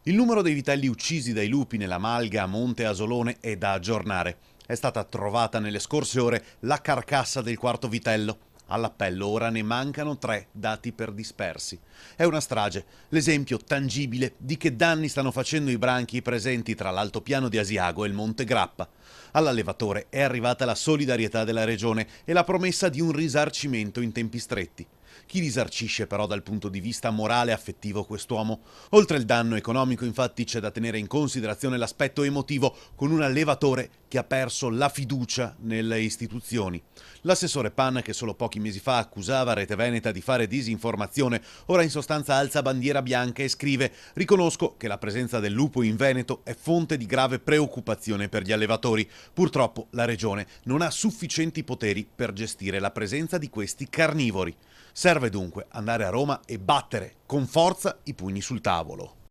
Il numero dei vitelli uccisi dai lupi nella malga a Monte Asolone è da aggiornare. È stata trovata nelle scorse ore la carcassa del quarto vitello. All'appello ora ne mancano 3 dati per dispersi. È una strage, l'esempio tangibile di che danni stanno facendo i branchi presenti tra l'altopiano di Asiago e il Monte Grappa. All'allevatore è arrivata la solidarietà della regione e la promessa di un risarcimento in tempi stretti. Chi risarcisce però dal punto di vista morale e affettivo quest'uomo? Oltre il danno economico, infatti, c'è da tenere in considerazione l'aspetto emotivo, con un allevatore che ha perso la fiducia nelle istituzioni. L'assessore Pan, che solo pochi mesi fa accusava Rete Veneta di fare disinformazione, ora in sostanza alza bandiera bianca e scrive: «Riconosco che la presenza del lupo in Veneto è fonte di grave preoccupazione per gli allevatori. Purtroppo la regione non ha sufficienti poteri per gestire la presenza di questi carnivori». Serve dunque andare a Roma e battere con forza i pugni sul tavolo.